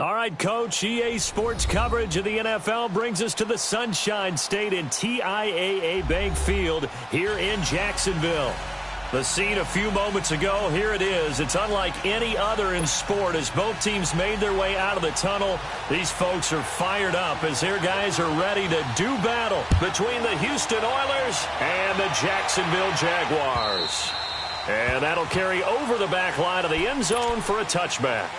All right, Coach, EA Sports coverage of the NFL brings us to the Sunshine State in TIAA Bank Field here in Jacksonville. The scene a few moments ago, here it is. It's unlike any other in sport as both teams made their way out of the tunnel. These folks are fired up as their guys are ready to do battle between the Houston Oilers and the Jacksonville Jaguars. And that'll carry over the back line of the end zone for a touchback.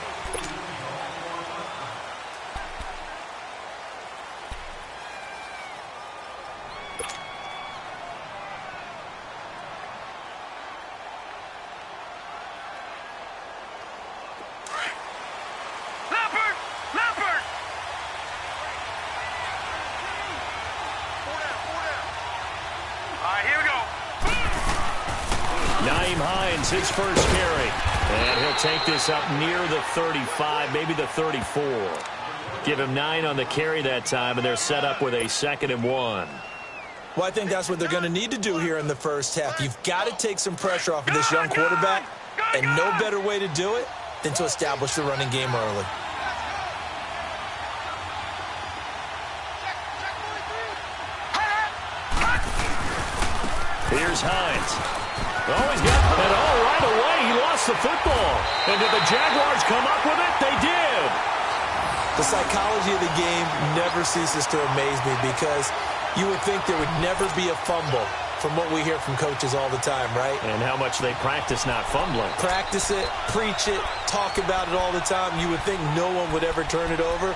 His first carry, and he'll take this up near the 35, maybe the 34. Give him 9 on the carry that time, and they're set up with a 2nd and 1. Well, I think that's what they're going to need to do here in the first half. You've got to take some pressure off of this young quarterback, and no better way to do it than to establish the running game early. Here's Hines. Oh, he's got it all right away. He lost the football. And did the Jaguars come up with it? They did. The psychology of the game never ceases to amaze me because you would think there would never be a fumble from what we hear from coaches all the time, right? And how much they practice not fumbling. Practice it, preach it, talk about it all the time. You would think no one would ever turn it over.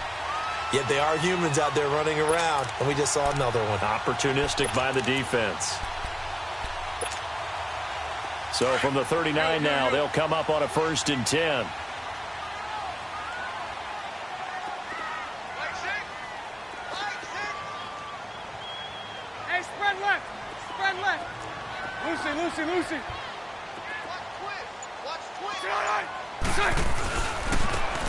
Yet they are humans out there running around, and we just saw another one. Opportunistic by the defense. So from the 39 now, they'll come up on a 1st and 10. Hey, spread left. Spread left. Lucy. Watch twist.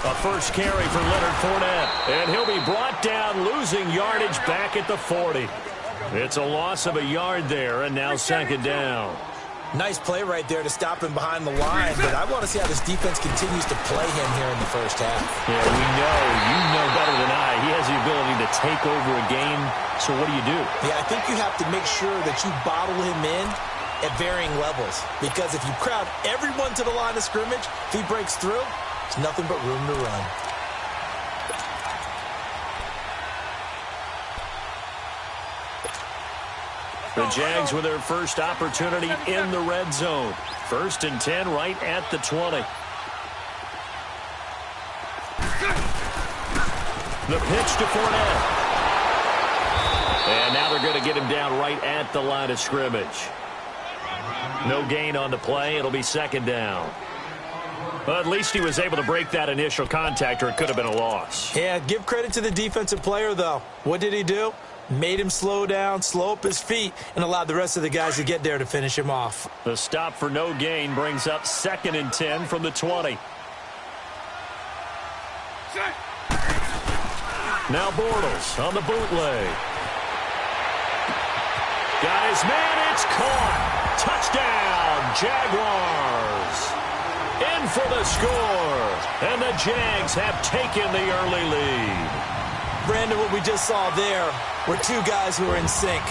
A first carry for Leonard Fournette. And he'll be brought down, losing yardage back at the 40. It's a loss of a yard there, and now 2nd down. Nice play right there to stop him behind the line, but I want to see how this defense continues to play him here in the first half. Yeah, you know better than I. He has the ability to take over a game, so what do? Yeah, I think you have to make sure that you bottle him in at varying levels, because if you crowd everyone to the line of scrimmage, if he breaks through, there's nothing but room to run. The Jags with their first opportunity in the red zone. 1st and 10 right at the 20. The pitch to Fournette. And now they're going to get him down right at the line of scrimmage. No gain on the play. It'll be 2nd down. Well, at least he was able to break that initial contact, or it could have been a loss. Yeah, give credit to the defensive player, though. What did he do? Made him slow down, slow up his feet, and allowed the rest of the guys to get there to finish him off. The stop for no gain brings up 2nd and 10 from the 20. Now Bortles on the bootleg. Got his man, it's caught. Touchdown, Jaguars. In for the score. And the Jags have taken the early lead. Brandon, what we just saw there were two guys who are in sync.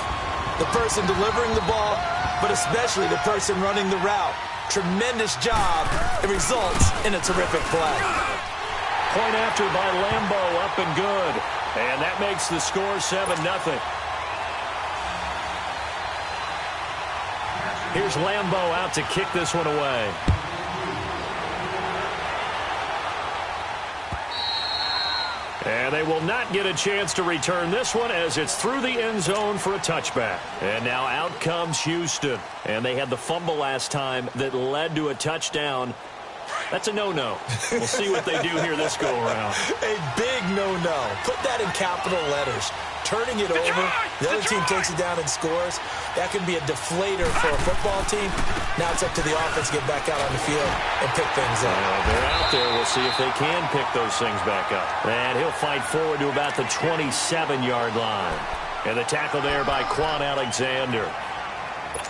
The person delivering the ball, but especially the person running the route. Tremendous job. It results in a terrific play. Point after by Lambo, up and good. And that makes the score 7-0. Here's Lambo out to kick this one away. And they will not get a chance to return this one as it's through the end zone for a touchback. And now out comes Houston. And they had the fumble last time that led to a touchdown. That's a no-no. We'll see what they do here this go-around. A big no-no. Put that in capital letters. Turning it over, the other team takes it down and scores. That could be a deflator for a football team. Now it's up to the offense to get back out on the field and pick things up. They're out there. We'll see if they can pick those things back up. And he'll fight forward to about the 27-yard line. And the tackle there by Quan Alexander.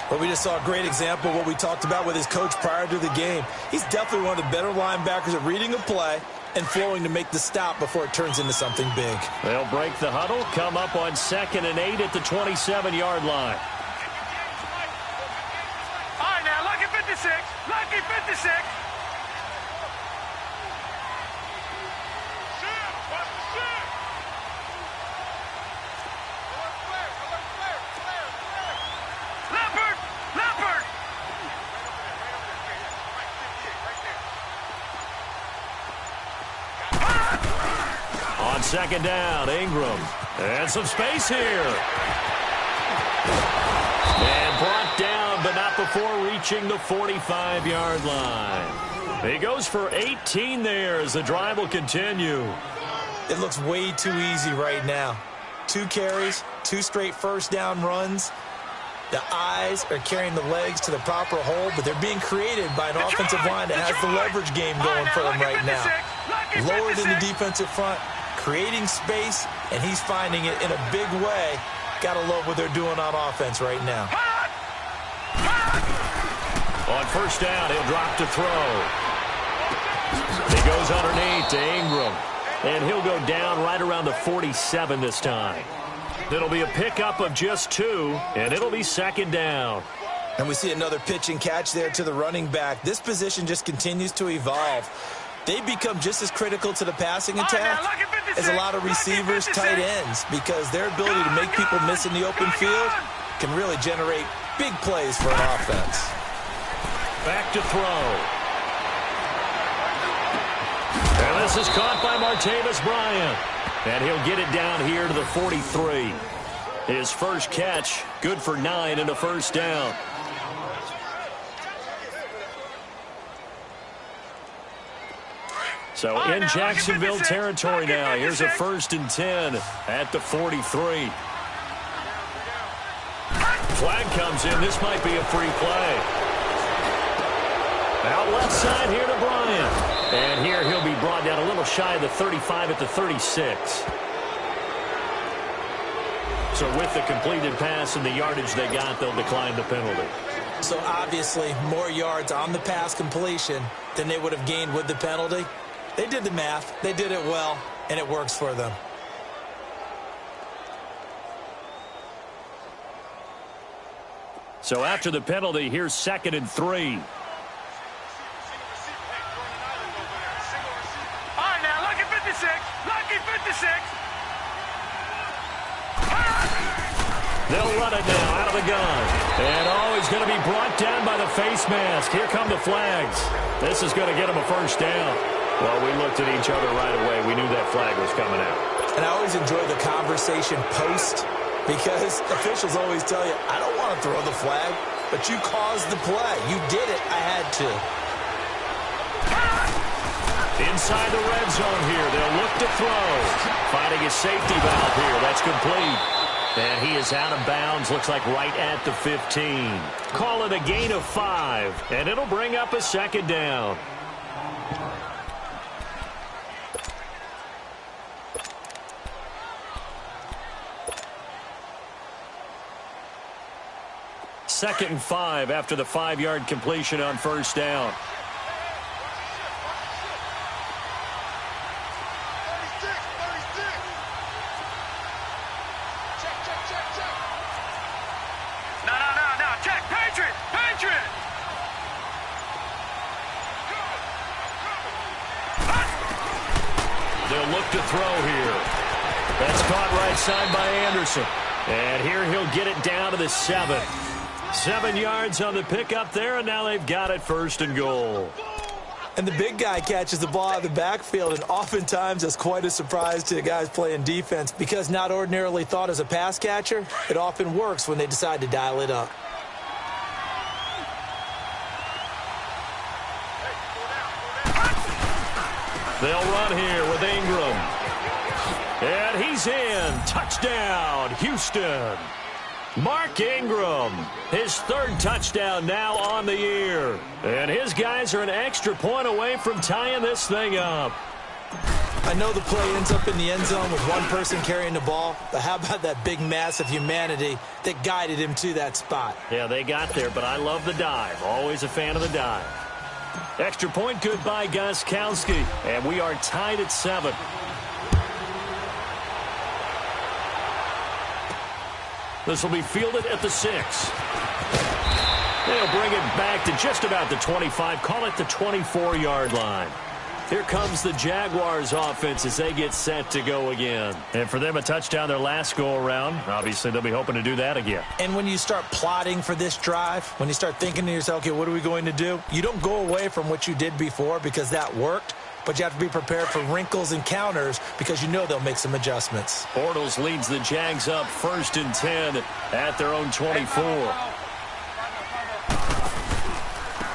But we just saw a great example of what we talked about with his coach prior to the game. He's definitely one of the better linebackers at reading a play and flowing to make the stop before it turns into something big. They'll break the huddle, come up on 2nd and 8 at the 27-yard line. All right, now, lucky 56. Lucky 56. On 2nd down, Ingram. And some space here. And brought down, but not before reaching the 45-yard line. He goes for 18 there as the drive will continue. It looks way too easy right now. 2 carries, 2 straight first down runs. The eyes are carrying the legs to the proper hole, but they're being created by an offensive line that has the leverage game going for them right now. Lower than the defensive front, creating space, and he's finding it in a big way. Gotta love what they're doing on offense right now. On 1st down, he'll drop to throw. He goes underneath to Ingram, and he'll go down right around the 47 this time. It'll be a pickup of just 2, and it'll be 2nd down. And we see another pitch and catch there to the running back. This position just continues to evolve. They become just as critical to the passing attack as a lot of receivers, tight ends, because their ability to make people miss in the open field can really generate big plays for an offense. Back to throw. And this is caught by Martavis Bryant. And he'll get it down here to the 43. His first catch, good for 9 and a 1st down. So in Jacksonville territory now. Here's a 1st and 10 at the 43. Flag comes in. This might be a free play. Out left side here to Bryant. And here he'll be brought down a little shy of the 35 at the 36. So with the completed pass and the yardage they got, they'll decline the penalty. So obviously more yards on the pass completion than they would have gained with the penalty. They did the math. They did it well, and it works for them. So after the penalty, here's 2nd and 3. They'll run it now out of the gun. And he's going to be brought down by the face mask. Here come the flags. This is going to get him a 1st down. Well, we looked at each other right away. We knew that flag was coming out. And I always enjoy the conversation post because officials always tell you, I don't want to throw the flag, but you caused the play. You did it. I had to. Inside the red zone here. They'll look to throw. Finding his safety valve here. That's complete. And he is out of bounds. Looks like right at the 15. Call it a gain of 5. And it'll bring up a 2nd down. Second and 5 after the 5-yard completion on 1st down. They'll look to throw here. That's caught right side by Anderson. And here he'll get it down to the 7. 7 yards on the pickup there, and now they've got it 1st and goal. And the big guy catches the ball out of the backfield, and oftentimes that's quite a surprise to the guys playing defense because not ordinarily thought as a pass catcher, it often works when they decide to dial it up. They'll run here with Ingram. And he's in. Touchdown, Houston. Mark Ingram, his 3rd touchdown now on the year. And his guys are an extra point away from tying this thing up. I know the play ends up in the end zone with one person carrying the ball, but how about that big mass of humanity that guided him to that spot? Yeah, they got there, but I love the dive. Always a fan of the dive. Extra point good by Gostkowski. And we are tied at 7. This will be fielded at the 6. They'll bring it back to just about the 25. Call it the 24-yard line. Here comes the Jaguars offense as they get set to go again. And for them, a touchdown their last go-around. Obviously, they'll be hoping to do that again. And when you start plotting for this drive, when you start thinking to yourself, okay, what are we going to do? You don't go away from what you did before because that worked. But you have to be prepared for wrinkles and counters because you know they'll make some adjustments. Bortles leads the Jags up 1st and 10 at their own 24.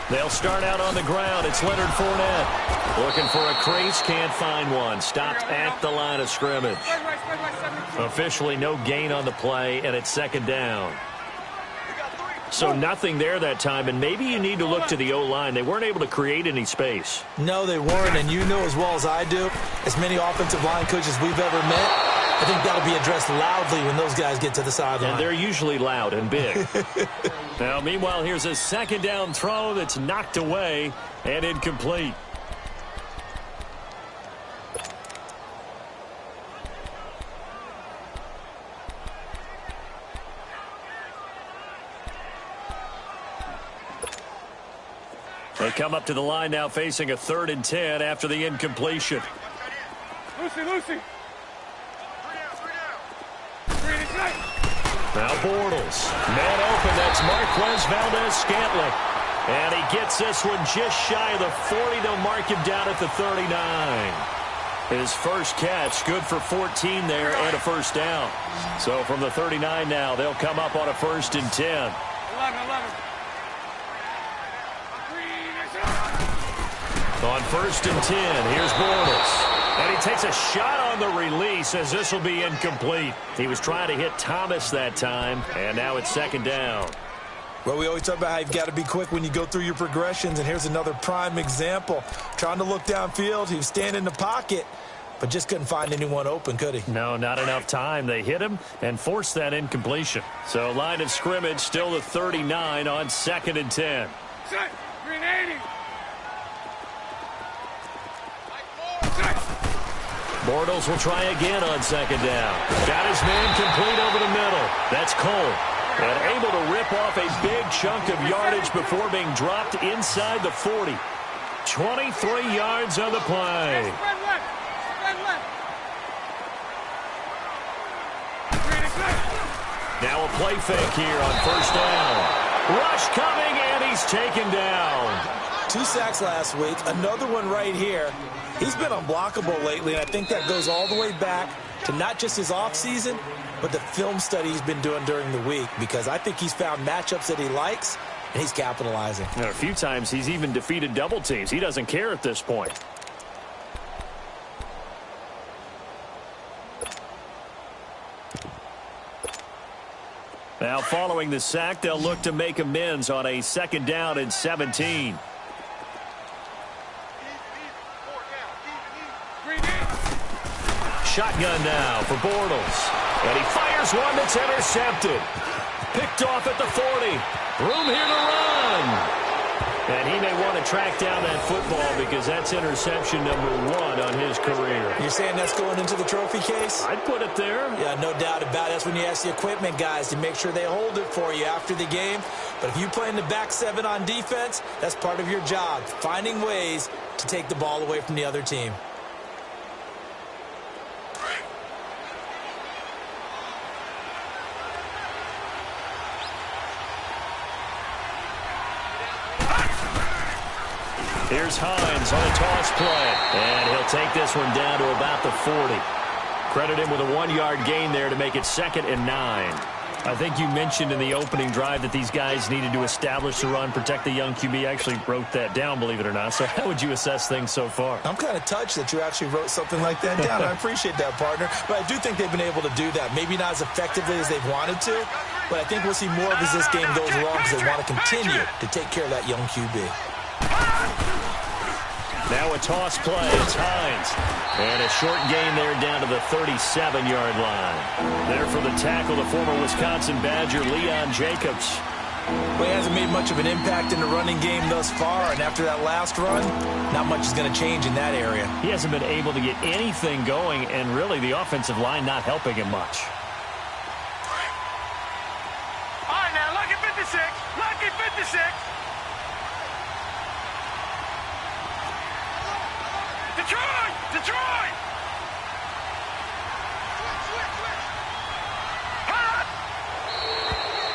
They'll start out on the ground. It's Leonard Fournette. Looking for a crease, can't find one. Stopped at the line of scrimmage. Officially no gain on the play, and it's 2nd down. So nothing there that time, and maybe you need to look to the O-line. They weren't able to create any space. No, they weren't, and you know as well as I do, as many offensive line coaches we've ever met, I think that'll be addressed loudly when those guys get to the sideline. And they're usually loud and big. Now, meanwhile, here's a 2nd down throw that's knocked away and incomplete. They come up to the line now facing a 3rd and 10 after the incompletion. Lucy. Now Bortles. Man open. That's Marquez Valdez-Scantling. And he gets this one just shy of the 40. They'll mark him down at the 39. His first catch, good for 14 there and a 1st down. So from the 39 now, they'll come up on a 1st and 10. 11. On 1st and 10, here's Bortles. And he takes a shot on the release as this will be incomplete. He was trying to hit Thomas that time, and now it's 2nd down. Well, we always talk about how you've got to be quick when you go through your progressions, and here's another prime example. Trying to look downfield, he was standing in the pocket, but just couldn't find anyone open, could he? No, not enough time. They hit him and forced that incompletion. So line of scrimmage still the 39 on 2nd and 10. Set. 380. Bortles will try again on 2nd down. Got his man complete over the middle. That's Cole. And able to rip off a big chunk of yardage before being dropped inside the 40. 23 yards on the play. Spread left. Now a play fake here on 1st down. Rush coming, and he's taken down. 2 sacks last week, another one right here. He's been unblockable lately, and I think that goes all the way back to not just his offseason, but the film study he's been doing during the week, because I think he's found matchups that he likes, and he's capitalizing. And a few times he's even defeated double teams. He doesn't care at this point. Now following the sack, they'll look to make amends on a 2nd down and 17. Shotgun now for Bortles. And he fires one that's intercepted. Picked off at the 40. Room here to run. And he may want to track down that football because that's interception number 1 on his career. You're saying that's going into the trophy case? I'd put it there. Yeah, no doubt about it. That's when you ask the equipment guys to make sure they hold it for you after the game. But if you play in the back 7 on defense, that's part of your job, finding ways to take the ball away from the other team. Here's Hines on a toss play. And he'll take this one down to about the 40. Credit him with a 1-yard gain there to make it 2nd and 9. I think you mentioned in the opening drive that these guys needed to establish the run, protect the young QB. I actually wrote that down, believe it or not. So how would you assess things so far? I'm kind of touched that you actually wrote something like that down. I appreciate that, partner. But I do think they've been able to do that. Maybe not as effectively as they've wanted to, but I think we'll see more of as this game goes along because they want to continue to take care of that young QB. Now a toss play. It's Hines. And a short gain there down to the 37-yard line. There for the tackle, the former Wisconsin Badger, Leon Jacobs. Well, he hasn't made much of an impact in the running game thus far, and after that last run, not much is going to change in that area. He hasn't been able to get anything going, and really the offensive line not helping him much. All right, now, lucky 56. Lucky 56. Detroit! Detroit!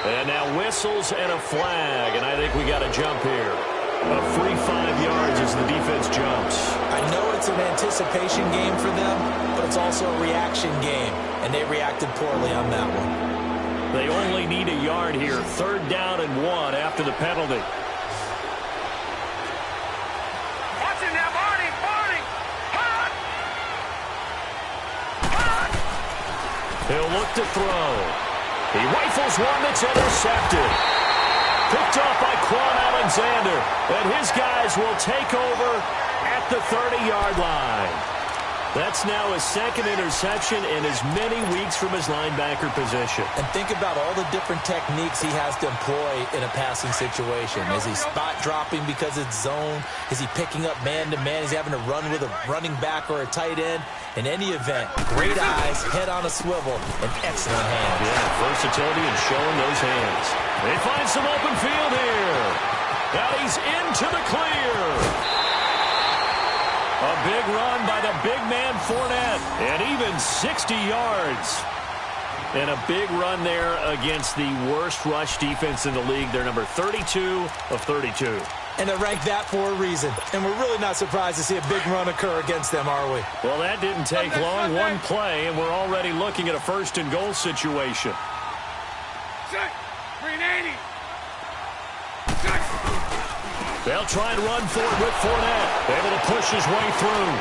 And now whistles and a flag, and I think we got a jump here. A free 5 yards as the defense jumps. I know it's an anticipation game for them, but it's also a reaction game, and they reacted poorly on that one. They only need a yard here. 3rd down and 1 after the penalty. Watch it now, Barney! Barney! Hot! Hot! He'll look to throw. He rifles one that's intercepted. Picked off by Quan Alexander. And his guys will take over at the 30-yard line. That's now his 2nd interception in as many weeks from his linebacker position. And think about all the different techniques he has to employ in a passing situation. Is he spot dropping because it's zone? Is he picking up man-to-man? Is he having to run with a running back or a tight end? In any event, great eyes, head on a swivel, and excellent hands. Yeah, versatility and showing those hands. They find some open field here. Now he's into the clear. A big run by the big man Fournette, and even 60 yards. And a big run there against the worst rush defense in the league. They're number 32 of 32. And they're ranked that for a reason. And we're really not surprised to see a big run occur against them, are we? Well, that didn't take long. One play, and we're already looking at a 1st and goal situation. Set! Green 80! Set! They'll try and run for it with Fournette. Able to push his way through.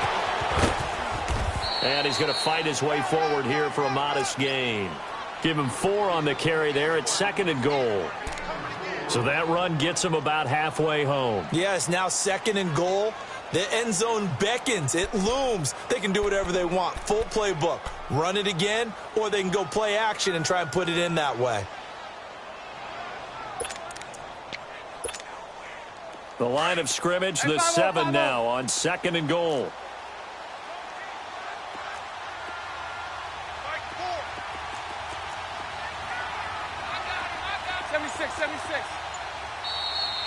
And he's going to fight his way forward here for a modest gain. Give him 4 on the carry there at 2nd and goal. So that run gets him about halfway home. Yes, now 2nd and goal. The end zone beckons. It looms. They can do whatever they want. Full playbook. Run it again, or they can go play action and try and put it in that way. The line of scrimmage, the 7 now on 2nd and goal.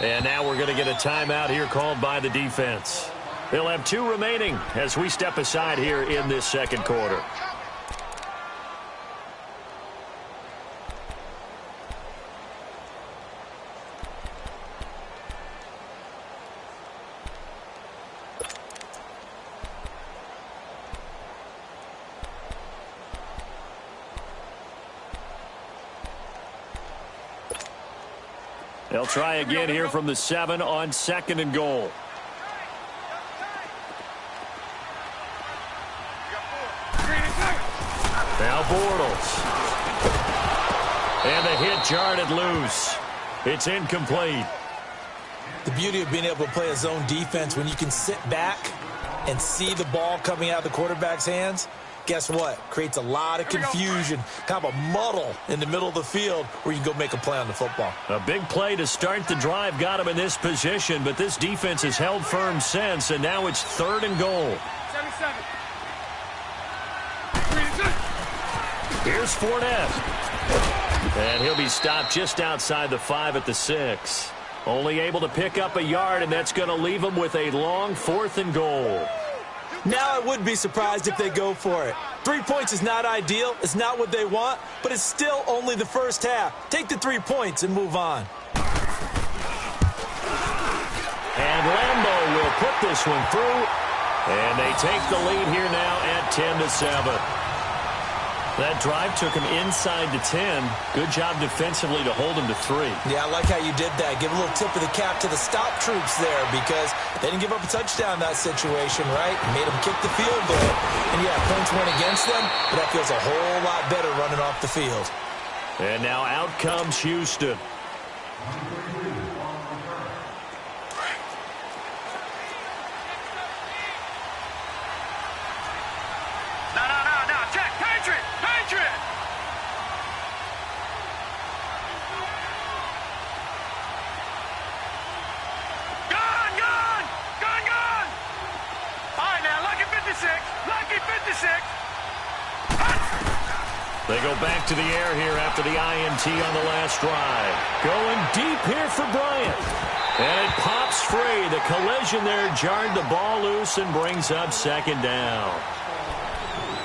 And now we're going to get a timeout here called by the defense. They'll have 2 remaining as we step aside here in this 2nd quarter. They'll try again here from the 7 on 2nd and goal. Now Bortles. And the hit jarred it loose. It's incomplete. The beauty of being able to play a zone defense when you can sit back and see the ball coming out of the quarterback's hands, guess what? Creates a lot of confusion, kind of a muddle in the middle of the field where you can go make a play on the football. A big play to start the drive got him in this position, but this defense has held firm since, and now it's 3rd and goal. 77. Here's Fournette. And he'll be stopped just outside the 5 at the 6. Only able to pick up a yard, and that's going to leave him with a long 4th and goal. Now I would be surprised if they go for it. 3 points is not ideal. It's not what they want, but it's still only the first half. Take the 3 points and move on. And Lambeau will put this one through. And they take the lead here now at 10-7. That drive took him inside to 10. Good job defensively to hold him to 3. Yeah, I like how you did that. Give a little tip of the cap to the stop troops there because they didn't give up a touchdown in that situation, right? Made them kick the field goal. And, yeah, points went against them, but that feels a whole lot better running off the field. And now out comes Houston. They go back to the air here after the INT on the last drive. Going deep here for Bryant. And it pops free. The collision there jarred the ball loose and brings up second down.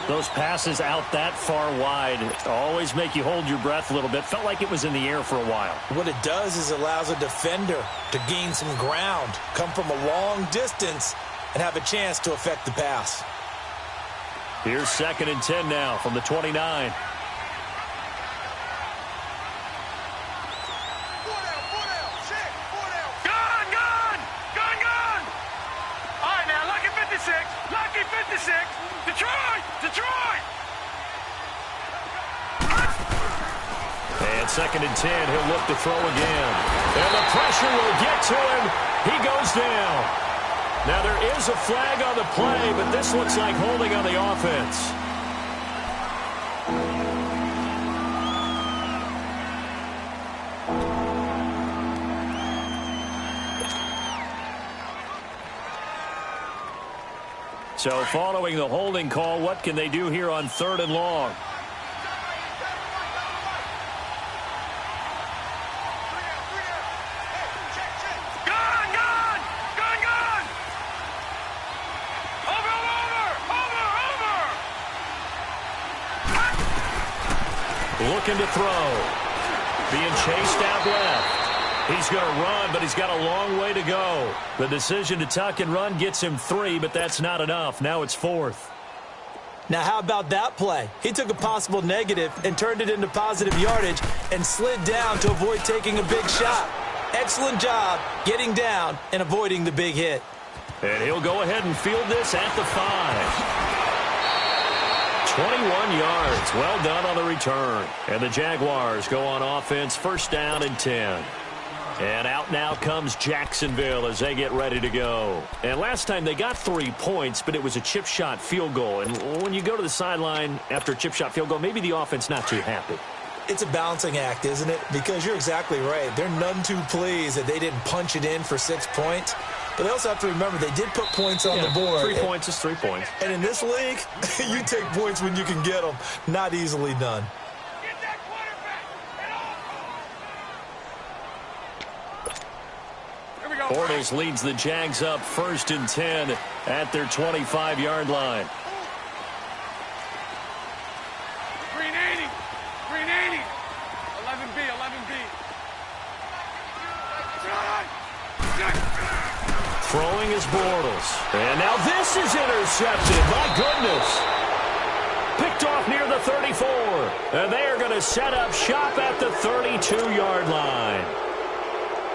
Those passes out that far wide always make you hold your breath a little bit. Felt like it was in the air for a while. What it does is allows a defender to gain some ground, come from a long distance, and have a chance to affect the pass. Here's 2nd and 10 now from the 29. And 2nd and 10, he'll look to throw again. And the pressure will get to him. He goes down. Now there is a flag on the play, but this looks like holding on the offense. So following the holding call, what can they do here on 3rd and long? Looking to throw. Being chased out left. He's going to run, but he's got a long way to go. The decision to tuck and run gets him 3, but that's not enough. Now it's 4th. Now, how about that play? He took a possible negative and turned it into positive yardage and slid down to avoid taking a big shot. Excellent job getting down and avoiding the big hit. And he'll go ahead and field this at the 5. 21 yards. Well done on the return. And the Jaguars go on offense, 1st down and 10. And out now comes Jacksonville as they get ready to go. And last time they got 3 points, but it was a chip shot field goal. And when you go to the sideline after a chip shot field goal, maybe the offense not too happy. It's a balancing act, isn't it? Because you're exactly right. They're none too pleased that they didn't punch it in for 6 points. But they also have to remember they did put points on the board. 3 points is 3 points. And in this league, you take points when you can get them. Not easily done. Bortles leads the Jags up 1st and 10 at their 25-yard line. Green 80. Green 80. 11B, 11B. Throwing is Bortles. And now this is intercepted. My goodness. Picked off near the 34. And they are going to set up shop at the 32-yard line.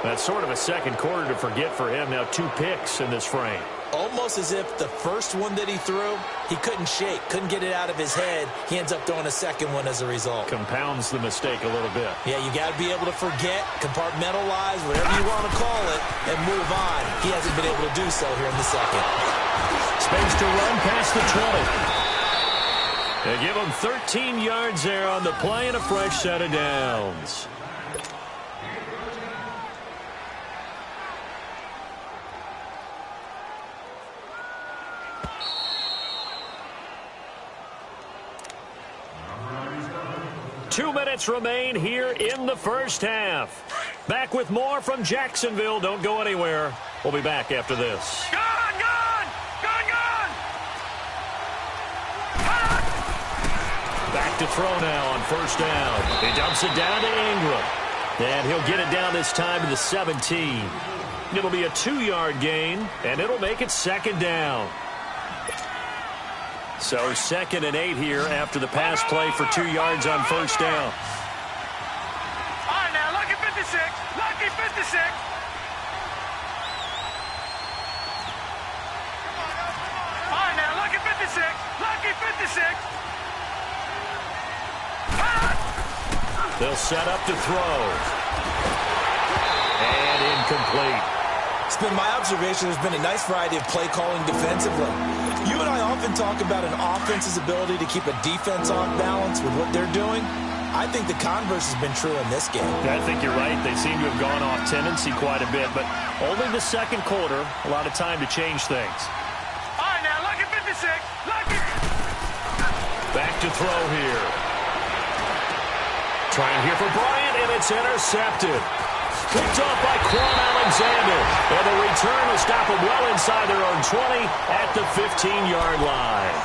That's sort of a second quarter to forget for him. Now 2 picks in this frame. Almost as if the first one that he threw, he couldn't shake, couldn't get it out of his head. He ends up throwing a second one as a result. Compounds the mistake a little bit. Yeah, you got to be able to forget, compartmentalize, whatever you want to call it, and move on. He hasn't been able to do so here in the second. Space to run past the 20. They give him 13 yards there on the play and a fresh set of downs. Two minutes remain here in the first half. Back with more from Jacksonville. Don't go anywhere. We'll be back after this. Gone! Back to throw now on 1st down. He dumps it down to Ingram. And he'll get it down this time to the 17. It'll be a 2-yard gain, and it'll make it 2nd down. So 2nd and 8 here after the pass play for 2 yards on 1st down. All right, now, lucky 56. Lucky 56. All right, now, lucky 56. Lucky 56. They'll set up to throw. And incomplete. It's been my observation there's been a nice variety of play calling defensively. You and I often talk about an offense's ability to keep a defense off balance with what they're doing. I think the converse has been true in this game. I think you're right. They seem to have gone off tendency quite a bit, but only the second quarter, a lot of time to change things. All right, now, lucky 56. Lucky. Back to throw here. Trying here for Bryant, and it's intercepted. Picked off by Quan Alexander. And the return will stop them well inside their own 20 at the 15-yard line.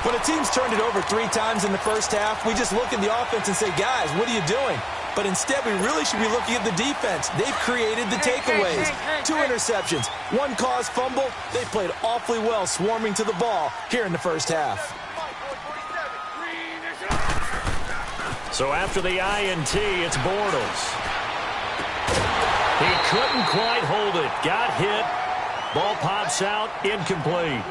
When a team's turned it over 3 times in the first half, we just look at the offense and say, guys, what are you doing? But instead, we really should be looking at the defense. They've created the takeaways. 2 interceptions, 1 caused fumble. They played awfully well swarming to the ball here in the first half. So after the INT, it's Bortles. He couldn't quite hold it. Got hit. Ball pops out. Incomplete.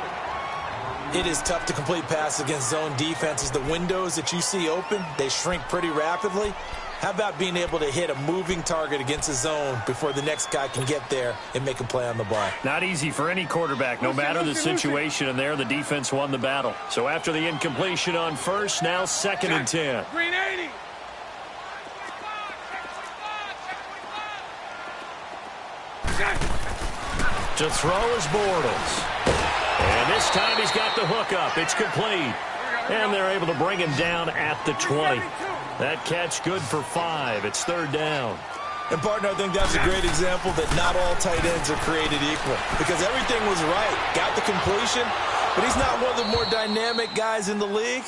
It is tough to complete passes against zone defenses. The windows that you see open, they shrink pretty rapidly. How about being able to hit a moving target against a zone before the next guy can get there and make a play on the ball? Not easy for any quarterback, no matter the situation, and there the defense won the battle. So after the incompletion on first, now 2nd and 10. Green 80. To throw is Bortles. And this time he's got the hook up. It's complete. And they're able to bring him down at the 20. That catch good for 5. It's 3rd down. And, partner, I think that's a great example that not all tight ends are created equal. Because everything was right. Got the completion, but he's not one of the more dynamic guys in the league.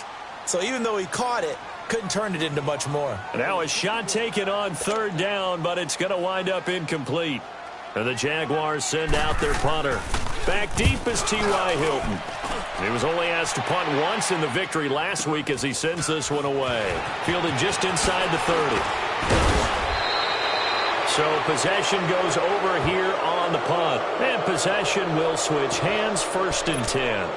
So even though he caught it, couldn't turn it into much more. Now a shot taken on 3rd down, but it's going to wind up incomplete. And the Jaguars send out their punter. Back deep is T.Y. Hilton. He was only asked to punt once in the victory last week as he sends this one away. Fielded just inside the 30. So possession goes over here on the punt. And possession will switch hands, 1st and 10.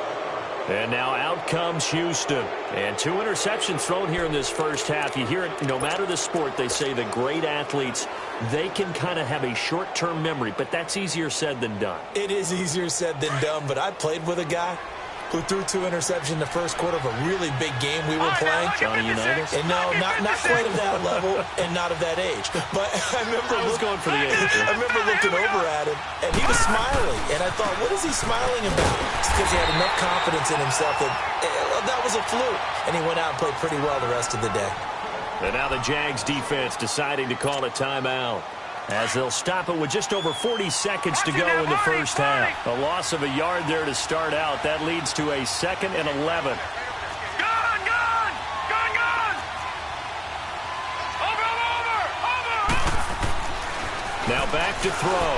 And now out comes Houston. And 2 interceptions thrown here in this first half. You hear it, no matter the sport, they say the great athletes, they can kind of have a short-term memory, but that's easier said than done. It is easier said than done, but I played with a guy who threw 2 interceptions in the first quarter of a really big game we were playing. Johnny Unitas? And no, not quite at that level and not of that age. But I remember going for the age. I remember looking over at him, and he was smiling. And I thought, what is he smiling about? It's because he had enough confidence in himself that that was a fluke. And he went out and played pretty well the rest of the day. And now the Jags defense deciding to call a timeout, as they'll stop it with just over 40 seconds to go in the first half. A loss of a yard there to start out. That leads to a 2nd and 11. Gone! Over! Now back to throw.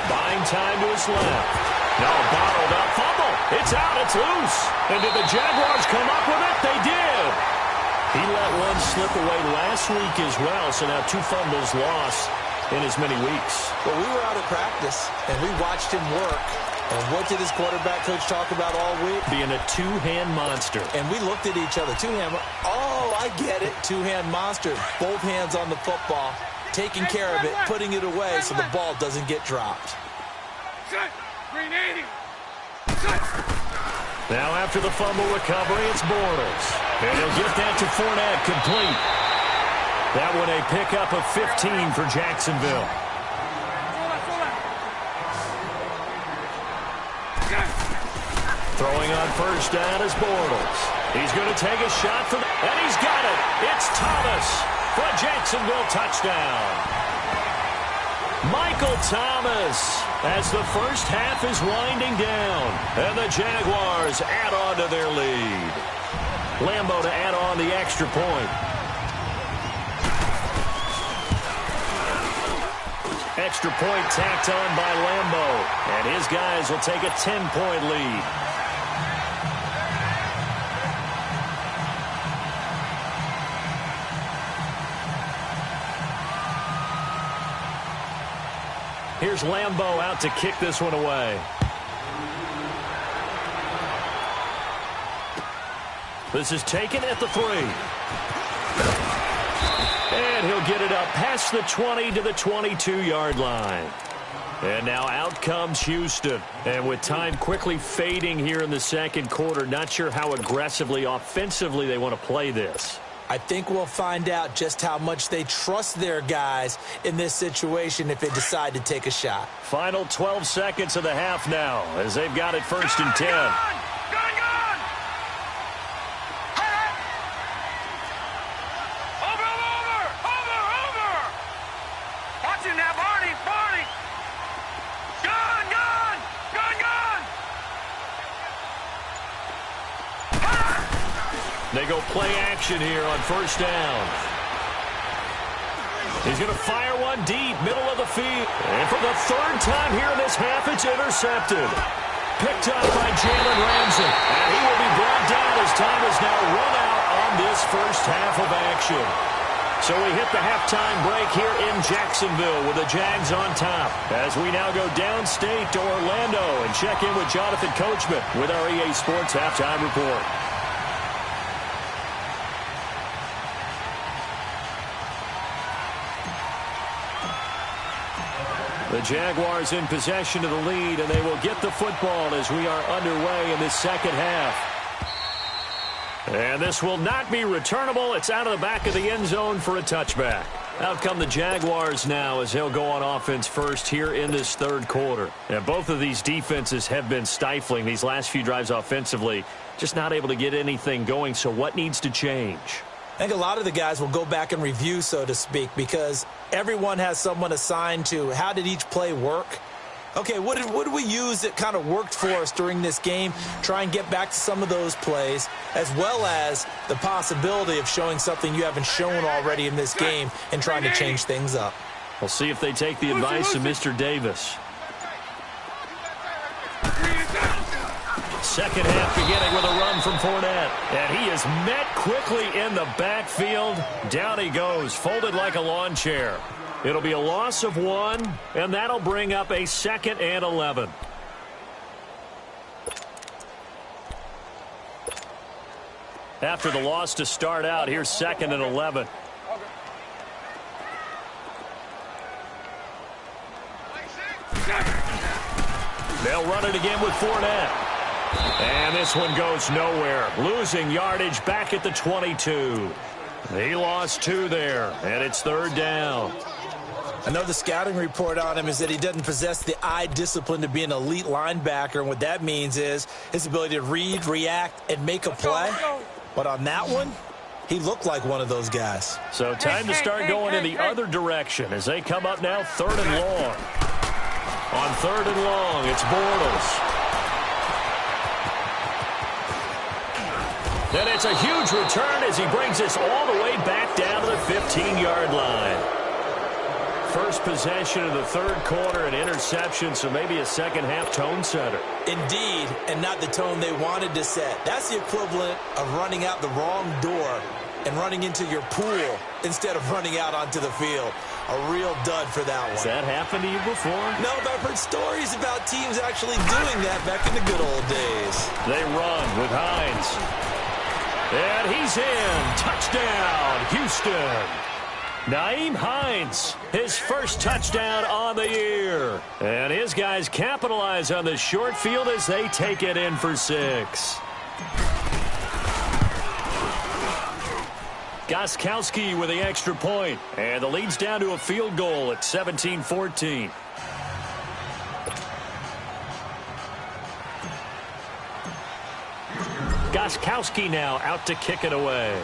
Buying time to his left. Now bottled up fumble. It's out. It's loose. And did the Jaguars come up with it? They did. He let one slip away last week as well, so now 2 fumbles lost in as many weeks. Well, we were out at practice, and we watched him work. And what did his quarterback coach talk about all week? Being a 2-hand monster. And we looked at each other. 2-hand. Oh, I get it. 2-hand monster. Both hands on the football, taking care of it, putting it away so the ball doesn't get dropped. Green 80. Now after the fumble recovery, it's Bortles. And he'll get that to Fournette, complete. That one a pickup of 15 for Jacksonville. Throwing on first down is Bortles. He's going to take a shot for and he's got it. It's Thomas for a Jacksonville touchdown. Michael Thomas as the first half is winding down. And the Jaguars add on to their lead. Lambo to add on the extra point. Extra point tacked on by Lambo. And his guys will take a 10-point lead. Here's Lambo out to kick this one away. This is taken at the 3. And he'll get it up past the 20 to the 22-yard line. And now out comes Houston. And with time quickly fading here in the second quarter, not sure how aggressively, offensively they want to play this. I think we'll find out just how much they trust their guys in this situation if they decide to take a shot. Final 12 seconds of the half now as they've got it 1st and 10. Gone! They go play action here on first down. He's going to fire one deep, middle of the field. And for the third time here in this half, it's intercepted. Picked up by Jalen Ramsey. And he will be brought down as time is now run out on this first half of action. So we hit the halftime break here in Jacksonville with the Jags on top. As we now go downstate to Orlando and check in with Jonathan Coachman with our EA Sports Halftime Report. The Jaguars in possession of the lead, and they will get the football as we are underway in this second half. And this will not be returnable. It's out of the back of the end zone for a touchback. Out come the Jaguars now as they'll go on offense first here in this third quarter. And both of these defenses have been stifling these last few drives offensively. Just not able to get anything going, so what needs to change? I think a lot of the guys will go back and review, so to speak, because everyone has someone assigned to how did each play work. Okay, what did we use that kind of worked for us during this game? Try and get back to some of those plays, as well as the possibility of showing something you haven't shown already in this game and trying to change things up. We'll see if they take the advice of Mr. Davis. Second half beginning with a run from Fournette. And he is met quickly in the backfield. Down he goes, folded like a lawn chair. It'll be a loss of 1, and that'll bring up a 2nd and 11. After the loss to start out, here's 2nd and 11. They'll run it again with Fournette. And this one goes nowhere. Losing yardage back at the 22. He lost 2 there, and it's 3rd down. I know the scouting report on him is that he doesn't possess the eye discipline to be an elite linebacker, and what that means is his ability to read, react, and make a play. But on that one, he looked like one of those guys. So time to start going in the other direction as they come up now 3rd and long. On 3rd and long, it's Bortles. And it's a huge return as he brings us all the way back down to the 15-yard line. First possession of the third quarter, an interception, so maybe a second-half tone setter. Indeed, and not the tone they wanted to set. That's the equivalent of running out the wrong door and running into your pool instead of running out onto the field. A real dud for that one. Has that happened to you before? No, but I've heard stories about teams actually doing that back in the good old days. They run with Hines. And he's in. Touchdown, Houston. Nyheim Hines, his first touchdown on the year. And his guys capitalize on the short field as they take it in for 6. Gostkowski with the extra point. And the lead's down to a field goal at 17-14. Gostkowski now out to kick it away.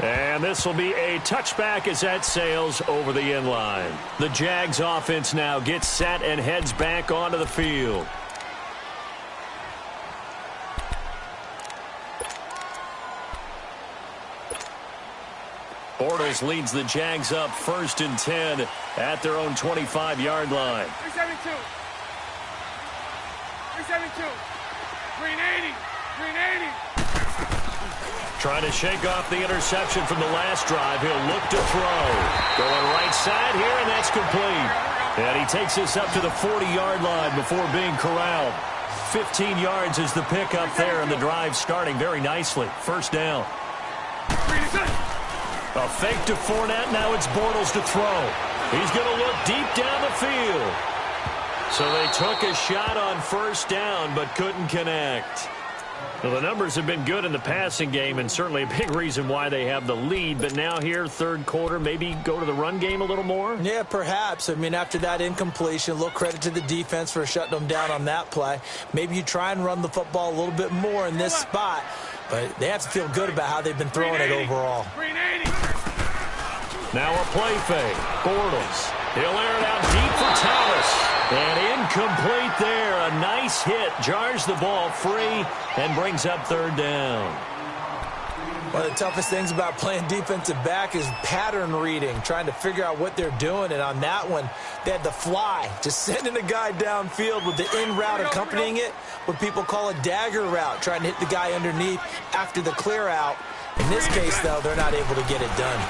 And this will be a touchback as that sails over the end line. The Jags offense now gets set and heads back onto the field. Bortles leads the Jags up 1st and 10 at their own 25-yard line. 372. 372. 380. 380. Trying to shake off the interception from the last drive. He'll look to throw. Going right side here, and that's complete. And he takes us up to the 40-yard line before being corralled. 15 yards is the pickup there, and the drive starting very nicely. First down. A fake to Fournette. Now it's Bortles to throw. He's going to look deep down the field. So they took a shot on first down, but couldn't connect. Well, the numbers have been good in the passing game, and certainly a big reason why they have the lead. But now here, third quarter, maybe go to the run game a little more? Yeah, perhaps. I mean, after that incompletion, a little credit to the defense for shutting them down on that play. Maybe you try and run the football a little bit more in this spot. But they have to feel good about how they've been throwing it overall. Now a play fake. Bortles. He'll air it out deep for Thomas. And incomplete there. A nice hit. Jars the ball free and brings up third down. One of the toughest things about playing defensive back is pattern reading, trying to figure out what they're doing. And on that one, they had the fly, just sending a guy downfield with the in route accompanying it, what people call a dagger route, trying to hit the guy underneath after the clear out. In this case, though, they're not able to get it done.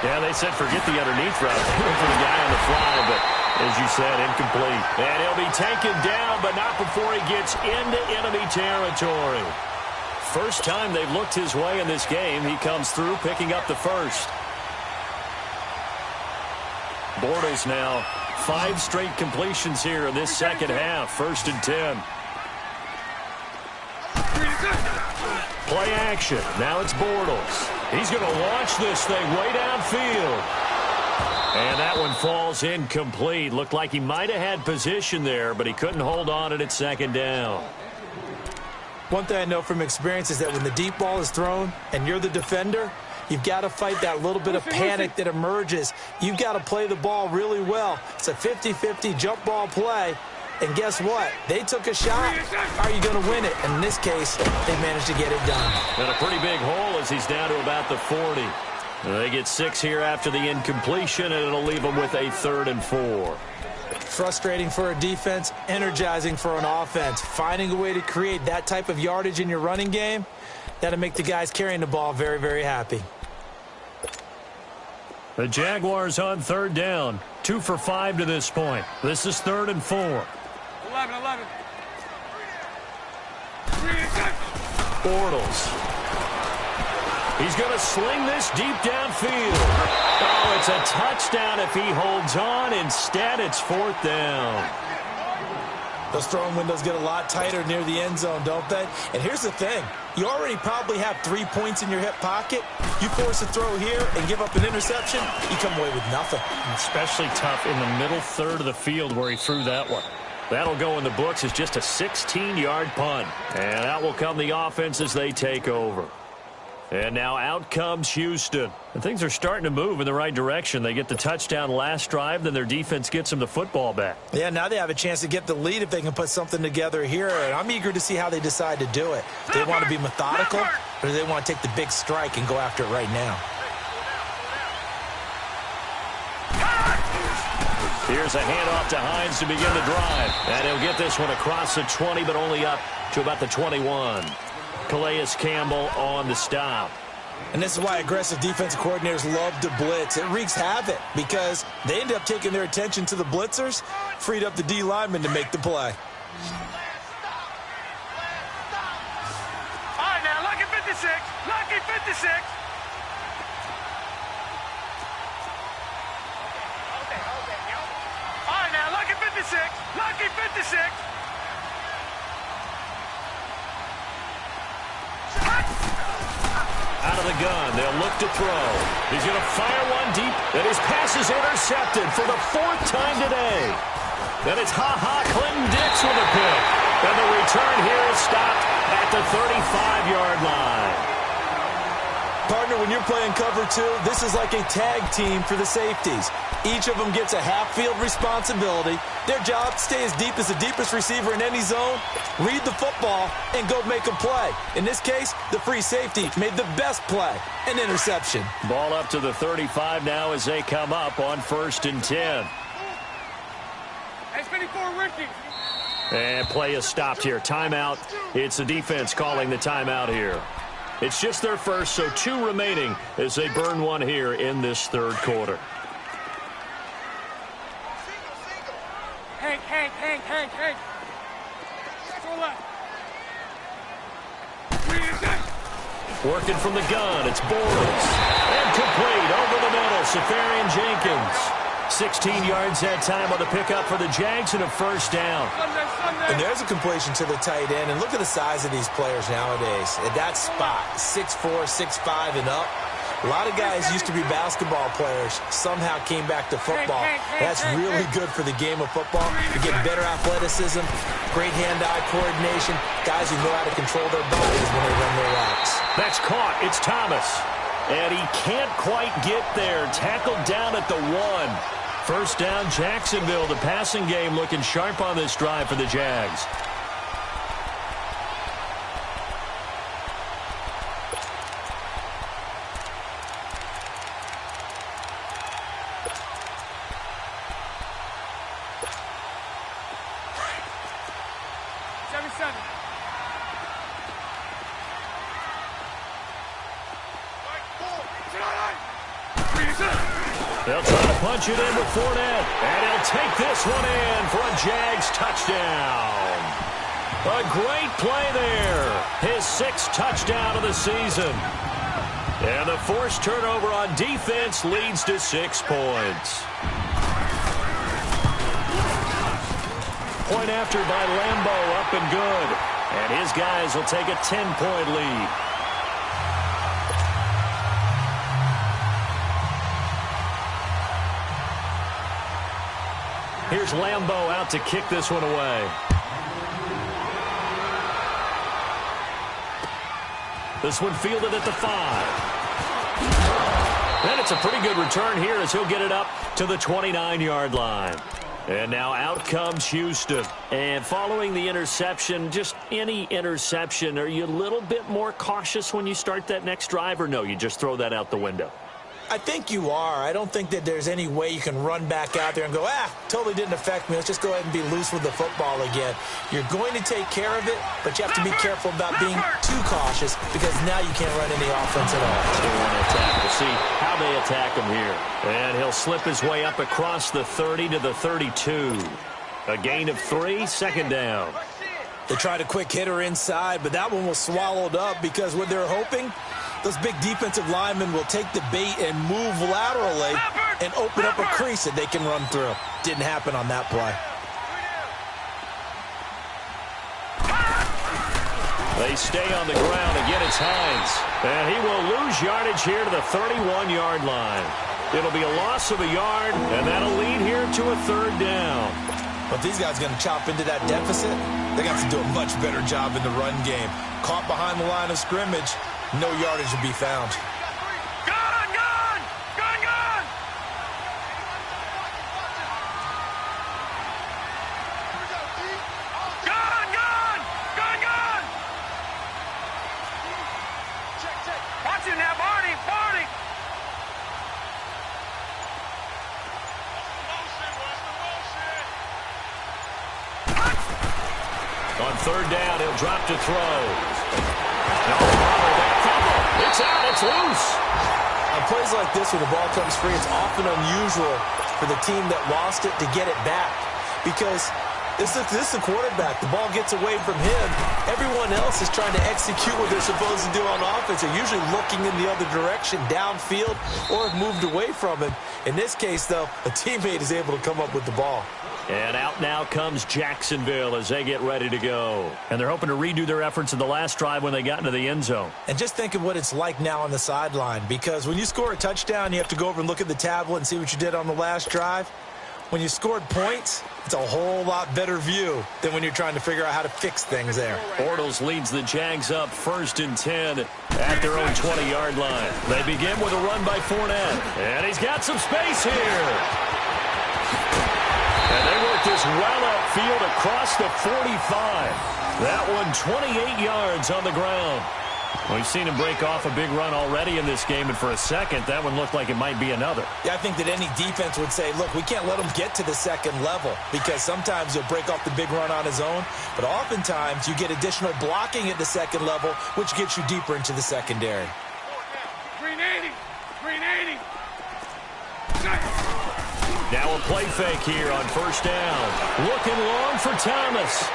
Yeah, they said forget the underneath route. They went for the guy on the fly, but as you said, incomplete. And he'll be taken down, but not before he gets into enemy territory. First time they've looked his way in this game. He comes through, picking up the first. Bortles now 5 straight completions here in this second half. 1st and 10. Play action. Now it's Bortles. He's going to launch this thing way downfield. And that one falls incomplete. Looked like he might have had position there, but he couldn't hold on at 2nd down. One thing I know from experience is that when the deep ball is thrown and you're the defender, you've got to fight that little bit of panic that emerges. You've got to play the ball really well. It's a 50-50 jump ball play. And guess what? They took a shot. Are you going to win it? And in this case, they managed to get it done. And a pretty big hole as he's down to about the 40. They get 6 here after the incompletion, and it'll leave them with a 3rd and 4. Frustrating for a defense, energizing for an offense. Finding a way to create that type of yardage in your running game, that'll make the guys carrying the ball very, very happy. The Jaguars on 3rd down. 2 for 5 to this point. This is 3rd and 4. 11. Bortles. He's going to sling this deep downfield. Oh, it's a touchdown if he holds on. Instead, it's 4th down. Those throwing windows get a lot tighter near the end zone, don't they? And here's the thing. You already probably have 3 points in your hip pocket. You force a throw here and give up an interception, you come away with nothing. Especially tough in the middle third of the field where he threw that one. That'll go in the books as just a 16-yard punt. And out will come the offense as they take over. And now out comes Houston. And things are starting to move in the right direction. They get the touchdown last drive, then their defense gets them the football back. Yeah, now they have a chance to get the lead if they can put something together here. And I'm eager to see how they decide to do it. Do they want to be methodical, or do they want to take the big strike and go after it right now? Here's a handoff to Hines to begin the drive. And he'll get this one across the 20, but only up to about the 21. Calais Campbell on the stop. And this is why aggressive defensive coordinators love to blitz. It wreaks havoc because they end up taking their attention to the blitzers, freed up the D lineman to make the play. All right, now, lucky 56. Lucky 56. All right, now, lucky 56. Lucky 56. Out of the gun, they'll look to throw. He's going to fire one deep, and his pass is intercepted for the 4th time today. Then it's Clinton Dix with a pick. And the return here is stopped at the 35-yard line. Partner, when you're playing cover 2, this is like a tag team for the safeties. Each of them gets a half-field responsibility. Their job, stay as deep as the deepest receiver in any zone, read the football, and go make a play. In this case, the free safety made the best play, an interception. Ball up to the 35 now as they come up on 1st and 10. That's 54, Ricky. And play is stopped here. Timeout. It's the defense calling the timeout here. It's just their first, so 2 remaining as they burn one here in this 3rd quarter. Hank. Working from the gun, it's Bortles. And complete over the middle, Safarian Jenkins. 16 yards that time on the pickup for the Jags and a 1st down. And there's a completion to the tight end. And look at the size of these players nowadays. At that spot, 6'4", 6'5", and up. A lot of guys used to be basketball players, somehow came back to football. That's really good for the game of football. You get better athleticism, great hand-eye coordination, guys who know how to control their bodies when they run their routes. That's caught. It's Thomas. And he can't quite get there. Tackled down at the 1. First down, Jacksonville. The passing game looking sharp on this drive for the Jags. They'll try to punch it in with Fournette, and he'll take this one in for a Jags touchdown. A great play there. His 6th touchdown of the season. And the forced turnover on defense leads to 6 points. Point after by Lambeau, up and good. And his guys will take a 10-point lead. Here's Lambeau out to kick this one away. This one fielded at the 5. And it's a pretty good return here as he'll get it up to the 29-yard line. And now out comes Houston. And following the interception, just any interception, are you a little bit more cautious when you start that next drive, or no, you just throw that out the window? I think you are. I don't think that there's any way you can run back out there and go, totally didn't affect me. Let's just go ahead and be loose with the football again. You're going to take care of it, but you have to be careful about being too cautious because now you can't run any offense at all. They want to attack. We'll see how they attack him here. And he'll slip his way up across the 30 to the 32. A gain of 3, 2nd down. They tried a quick hitter inside, but that one was swallowed up because what they're hoping, those big defensive linemen will take the bait and move laterally and open up a crease that they can run through. Didn't happen on that play. They stay on the ground. Again, it's Hines. And he will lose yardage here to the 31-yard line. It'll be a loss of a yard, and that'll lead here to a 3rd down. But these guys are going to chop into that deficit. They got to do a much better job in the run game. Caught behind the line of scrimmage. No yardage to be found. Gone, gone! Gone, gone! Gone, gone! Gone, gone! Watch it now, Barney! Barney! On 3rd down, he'll drop to throw. It's out. It's loose. On plays like this where the ball comes free, it's often unusual for the team that lost it to get it back because this is the quarterback. The ball gets away from him. Everyone else is trying to execute what they're supposed to do on offense. They're usually looking in the other direction, downfield, or have moved away from him. In this case, though, a teammate is able to come up with the ball. And out now comes Jacksonville as they get ready to go. And they're hoping to redo their efforts in the last drive when they got into the end zone. And just think of what it's like now on the sideline, because when you score a touchdown, you have to go over and look at the tablet and see what you did on the last drive. When you scored points, it's a whole lot better view than when you're trying to figure out how to fix things there. Bortles leads the Jags up 1st and 10 at their own 20-yard line. They begin with a run by Fournette. And he's got some space here. And they work this well upfield across the 45. That one 28 yards on the ground. We've seen him break off a big run already in this game, and for a second, that one looked like it might be another. Yeah, I think that any defense would say, look, we can't let him get to the 2nd level because sometimes he'll break off the big run on his own, but oftentimes you get additional blocking at the 2nd level, which gets you deeper into the secondary. 380! 380! Now a play fake here on 1st down. Looking long for Thomas.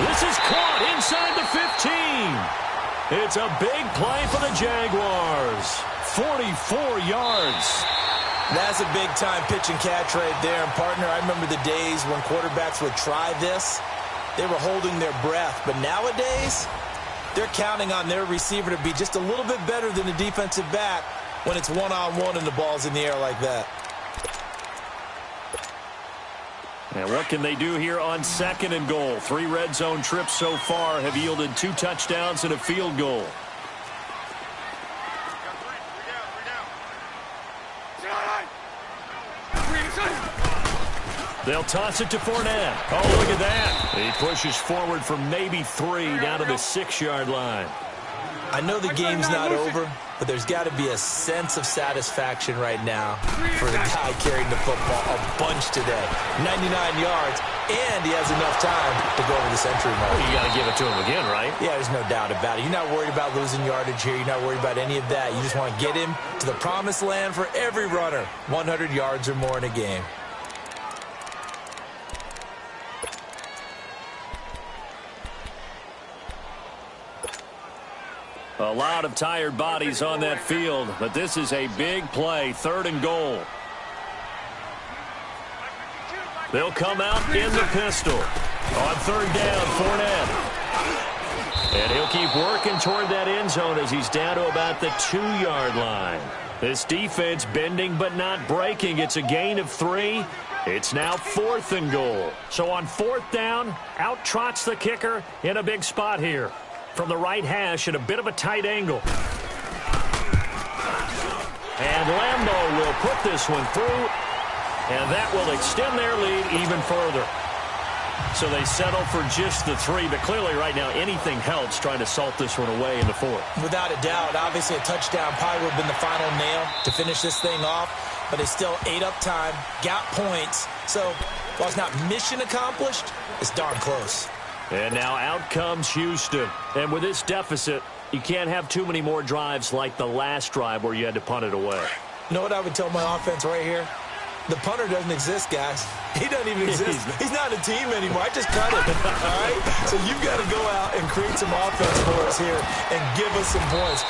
This is caught inside the 15. It's a big play for the Jaguars. 44 yards. That's a big-time pitch and catch right there. And, partner, I remember the days when quarterbacks would try this. They were holding their breath. But nowadays, they're counting on their receiver to be just a little bit better than the defensive back when it's one-on-one and the ball's in the air like that. And what can they do here on 2nd and goal? 3 red zone trips so far have yielded 2 touchdowns and a field goal. They'll toss it to Fournette. Oh, look at that. He pushes forward from maybe 3 down to the 6-yard line. I know the game's not over, but there's got to be a sense of satisfaction right now for the guy carrying the football a bunch today. 99 yards, and he has enough time to go over the century mark. Well, you got to give it to him again, right? Yeah, there's no doubt about it. You're not worried about losing yardage here. You're not worried about any of that. You just want to get him to the promised land for every runner. 100 yards or more in a game. A lot of tired bodies on that field, but this is a big play, 3rd and goal. They'll come out in the pistol. On 3rd down, Fournette. And he'll keep working toward that end zone as he's down to about the 2-yard line. This defense bending but not breaking. It's a gain of 3. It's now 4th and goal. So on 4th down, out trots the kicker in a big spot here. From the right hash at a bit of a tight angle. And Lambeau will put this one through, and that will extend their lead even further. So they settle for just the 3, but clearly right now anything helps trying to salt this one away in the 4th. Without a doubt, obviously a touchdown probably would have been the final nail to finish this thing off, but it's still ate up time, got points. So while it's not mission accomplished, it's darn close. And now out comes Houston. And with this deficit, you can't have too many more drives like the last drive where you had to punt it away. You know what I would tell my offense right here? The punter doesn't exist, guys. He doesn't even exist. He's not a team anymore. I just cut him, all right? So you've got to go out and create some offense for us here and give us some points.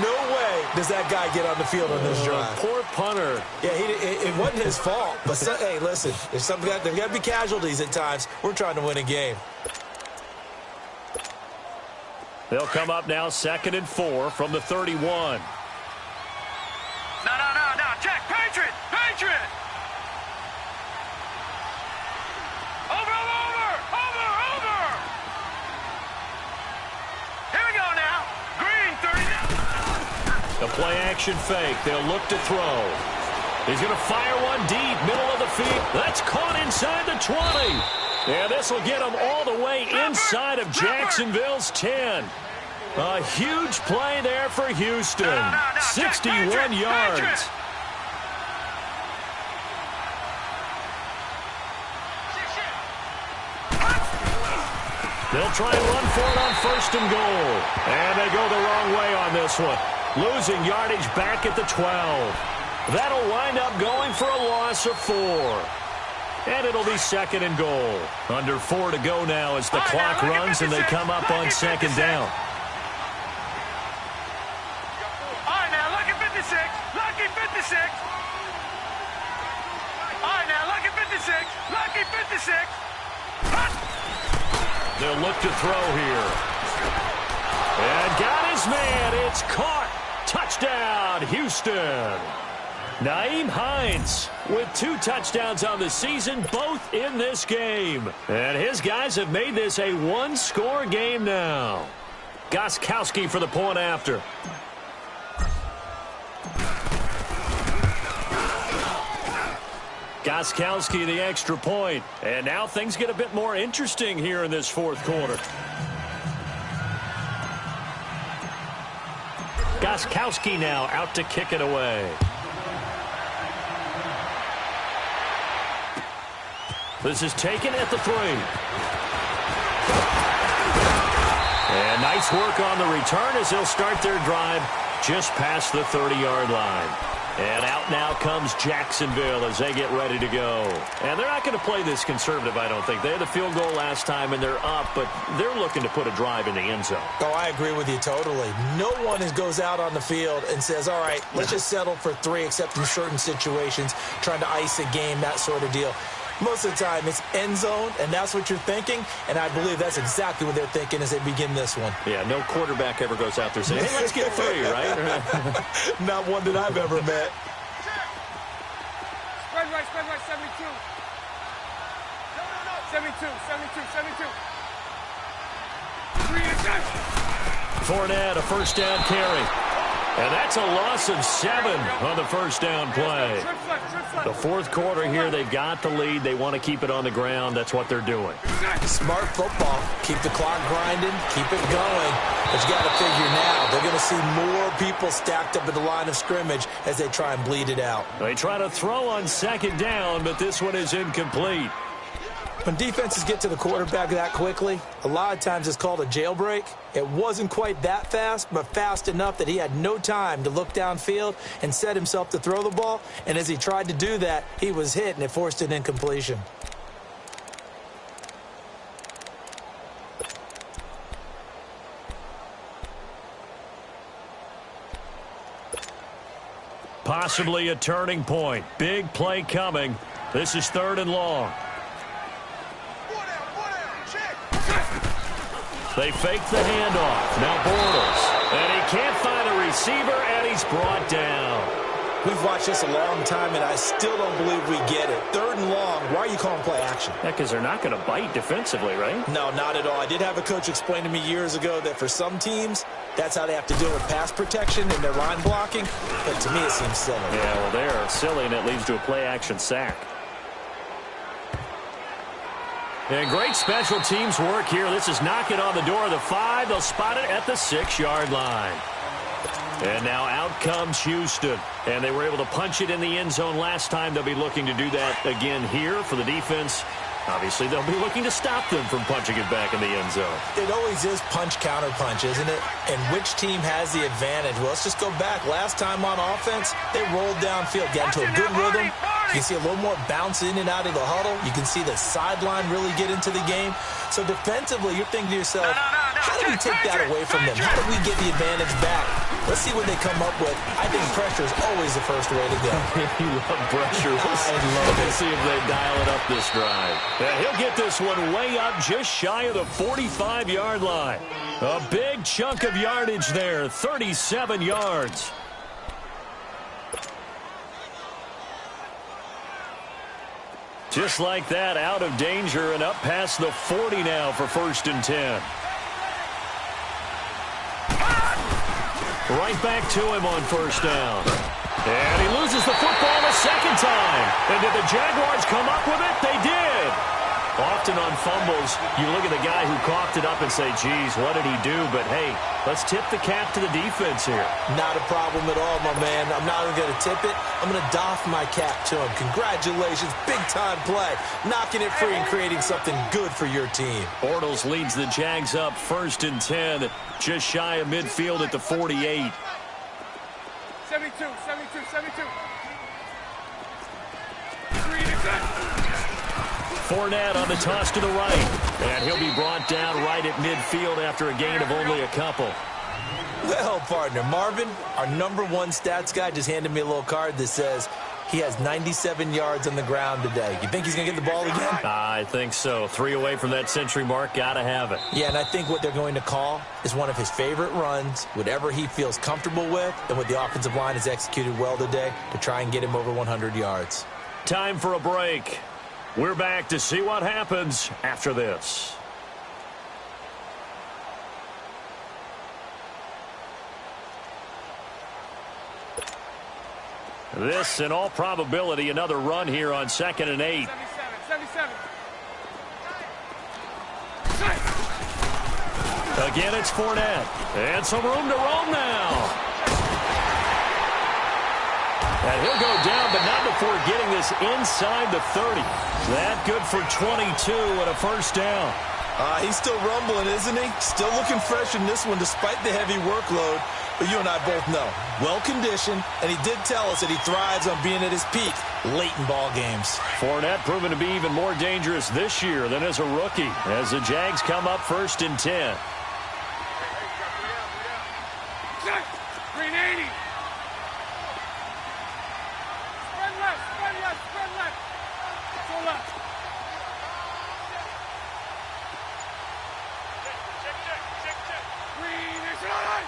No way does that guy get on the field on this drive. Poor punter. Yeah, it wasn't his fault. But, hey, listen, there's got to be casualties at times. We're trying to win a game. They'll come up now 2nd and 4 from the 31. No. Jack, Patriot. Over. Here we go now. Green, 30. The play action fake. They'll look to throw. He's going to fire one deep, middle of the field. That's caught inside the 20. And this will get him all the way inside of Jacksonville's 10. A huge play there for Houston. 61 yards. They'll try and run for it on 1st and goal. And they go the wrong way on this one. Losing yardage back at the 12. That'll wind up going for a loss of 4. And it'll be 2nd and goal. Under 4 to go now as the clock runs and they come up on 2nd down. All right, now, lucky 56. Lucky 56. All right, now, lucky 56. Lucky 56. They'll look to throw here. And got his man. It's caught. Touchdown, Houston. Nyheim Hines with 2 touchdowns on the season, both in this game. And his guys have made this a 1-score game now. Gostkowski for the point after. Gostkowski the extra point. And now things get a bit more interesting here in this 4th quarter. Gostkowski now out to kick it away. This is taken at the 3. And nice work on the return as they'll start their drive just past the 30-yard line. And out now comes Jacksonville as they get ready to go. And they're not going to play this conservative, I don't think. They had the field goal last time, and they're up, but they're looking to put a drive in the end zone. Oh, I agree with you totally. No one goes out on the field and says, all right, let's just settle for 3, except in certain situations, trying to ice a game, that sort of deal. Most of the time, it's end zone, and that's what you're thinking, and I believe that's exactly what they're thinking as they begin this one. Yeah, no quarterback ever goes out there saying, hey, let's get 3, right? Not one that I've ever met. Spread right, 72. 72. 3 interceptions. Fournette, a 1st down carry. And that's a loss of 7 on the 1st down play. Trip flex. The fourth quarter here, they've got the lead. They want to keep it on the ground. That's what they're doing. Smart football. Keep the clock grinding. Keep it going. But you got to figure now, they're going to see more people stacked up at the line of scrimmage as they try and bleed it out. They try to throw on second down, but this one is incomplete. When defenses get to the quarterback that quickly, a lot of times it's called a jailbreak. It wasn't quite that fast, but fast enough that he had no time to look downfield and set himself to throw the ball. And as he tried to do that, he was hit, and it forced an incompletion. Possibly a turning point. Big play coming. This is 3rd and long. They fake the handoff. Now Bortles. And he can't find a receiver, and he's brought down. We've watched this a long time, and I still don't believe we get it. 3rd and long. Why are you calling play action? Yeah, because they're not going to bite defensively, right? No, not at all. I did have a coach explain to me years ago that for some teams, that's how they have to deal with pass protection and their line blocking. But to me, it seems silly. Yeah, well, they're silly, and it leads to a play-action sack. And great special teams work here. This is knocking on the door of the 5. They'll spot it at the 6-yard line. And now out comes Houston. And they were able to punch it in the end zone last time. They'll be looking to do that again here for the defense. Obviously, they'll be looking to stop them from punching it back in the end zone. It always is punch-counter-punch, isn't it? And which team has the advantage? Well, let's just go back. Last time on offense, they rolled downfield, got into a good rhythm. You can see a little more bounce in and out of the huddle. You can see the sideline really get into the game. So defensively, you're thinking to yourself, how do we take that away from them? How do we get the advantage back? Let's see what they come up with. I think pressure is always the first way to go. You love pressure. Let's see if they dial it up this drive. Yeah, he'll get this one way up just shy of the 45-yard line. A big chunk of yardage there, 37 yards. Just like that, out of danger and up past the 40 now for 1st and 10. Right back to him on 1st down. And he loses the football a second time. And did the Jaguars come up with it? They did. Often on fumbles, you look at the guy who coughed it up and say, geez, what did he do? But, hey, let's tip the cap to the defense here. Not a problem at all, my man. I'm not even going to tip it. I'm going to doff my cap to him. Congratulations. Big-time play. Knocking it free and creating something good for your team. Bortles leads the Jags up 1st and 10, just shy of midfield at the 48. 72. Fournette on the toss to the right. And he'll be brought down right at midfield after a gain of only a couple. Well, partner, Marvin, our #1 stats guy, just handed me a little card that says he has 97 yards on the ground today. You think he's going to get the ball again? I think so. 3 away from that century mark. Got to have it. Yeah, and I think what they're going to call is one of his favorite runs, whatever he feels comfortable with, and what the offensive line has executed well today to try and get him over 100 yards. Time for a break. We're back to see what happens after this. This, in all probability, another run here on 2nd and 8. 77. Again, it's Fournette. And some room to roam now. And he'll go down, but not before getting this inside the 30. That good for 22 and a 1st down. He's still rumbling, isn't he? Still looking fresh in this one despite the heavy workload. But you and I both know, well-conditioned, and he did tell us that he thrives on being at his peak late in ball games. Fournette proven to be even more dangerous this year than as a rookie as the Jags come up 1st and 10. Green 80. Spread left. Go left. Check. Green is on.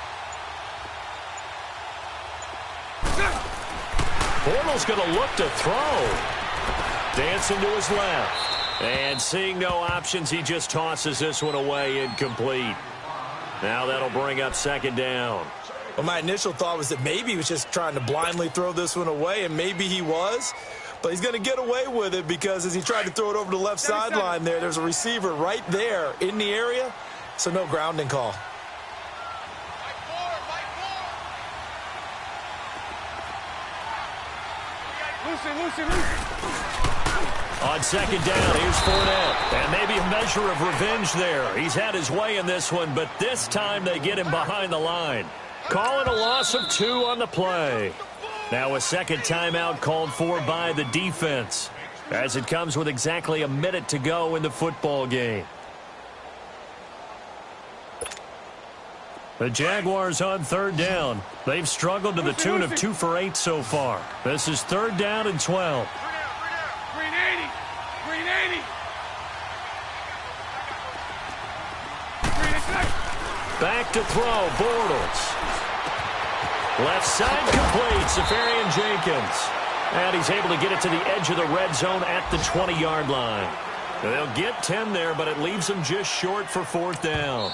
Bortles going to look to throw. Dancing to his left. And seeing no options, he just tosses this one away incomplete. Now that'll bring up 2nd down. Well, my initial thought was that maybe he was just trying to blindly throw this one away, and maybe he was. But he's going to get away with it because as he tried to throw it over the left sideline there's a receiver right there in the area, so no grounding call. Loosen. On second down, here's Fournette. And maybe a measure of revenge there. He's had his way in this one, but this time they get him behind the line. Calling a loss of 2 on the play. Now a second timeout called for by the defense, as it comes with exactly a minute to go in the football game. The Jaguars on third down. They've struggled to the tune of 2 for 8 so far. This is 3rd down and 12. Green 80. Green 80. Back to throw, Bortles. Left side complete, Safarian Jenkins. And he's able to get it to the edge of the red zone at the 20-yard line. They'll get 10 there, but it leaves them just short for 4th down.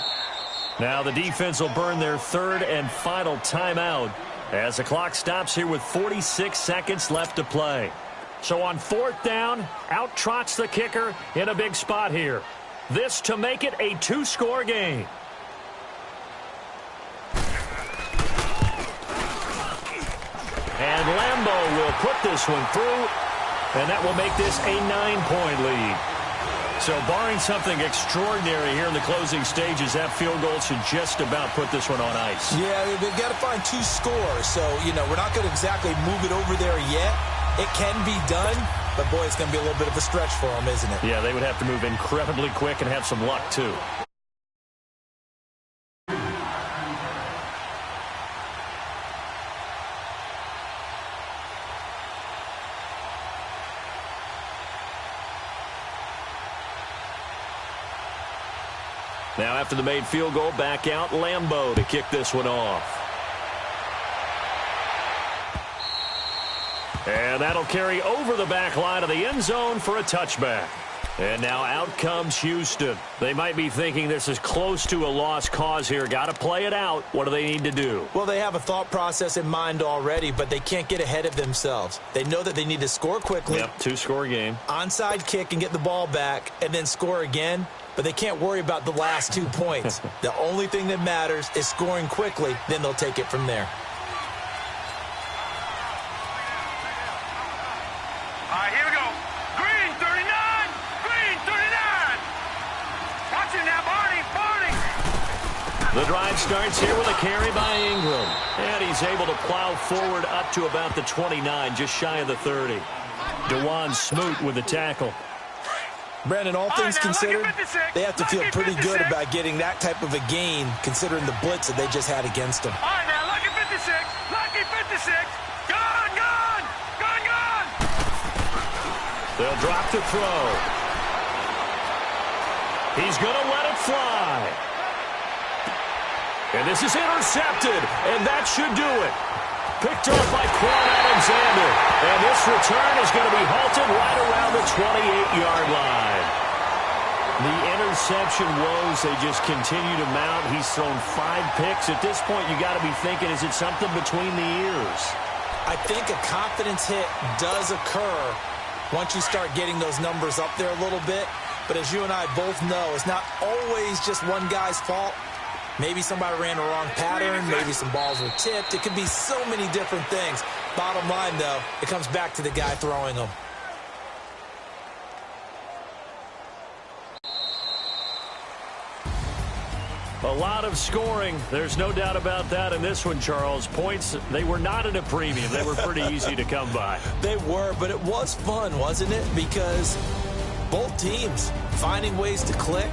Now the defense will burn their 3rd and final timeout as the clock stops here with 46 seconds left to play. So on 4th down, out trots the kicker in a big spot here. This to make it a 2-score game. And Lambeau will put this one through, and that will make this a 9-point lead. So barring something extraordinary here in the closing stages, that field goal should just about put this one on ice. Yeah, they've got to find 2 scores. So, we're not going to exactly move it over there yet. It can be done, but, boy, it's going to be a little bit of a stretch for them, isn't it? Yeah, they would have to move incredibly quick and have some luck, too. Now after the made field goal, back out Lambeau to kick this one off. And that'll carry over the back line of the end zone for a touchback. And now out comes Houston. They might be thinking this is close to a lost cause here. Got to play it out. What do they need to do? Well, they have a thought process in mind already, but they can't get ahead of themselves. They know that they need to score quickly. Yep, 2-score game. Onside kick and get the ball back and then score again. But they can't worry about the last 2 points. The only thing that matters is scoring quickly. Then they'll take it from there. All right, here we go. Green 39. Green 39. Watch it now, Barney. The drive starts here with a carry by Ingram. And he's able to plow forward up to about the 29, just shy of the 30. DeJuan Smoot with the tackle. Brandon, all things considered, they have to feel pretty good about getting that type of a gain considering the blitz that they just had against them. All right, now, lucky 56. Lucky 56. Gone. They'll drop the throw. He's going to let it fly. And this is intercepted, and that should do it. Picked off by Quan Alexander. And this return is going to be halted right around the 28-yard line. The interception woes, they just continue to mount. He's thrown 5 picks. At this point, you got to be thinking, is it something between the ears? I think a confidence hit does occur once you start getting those numbers up there a little bit. But as you and I both know, it's not always just one guy's fault. Maybe somebody ran the wrong pattern. Maybe some balls were tipped. It could be so many different things. Bottom line, though, it comes back to the guy throwing them. A lot of scoring. There's no doubt about that in this one, Charles. Points, they were not at a premium. They were pretty easy to come by. They were, but it was fun, wasn't it? Because both teams finding ways to click.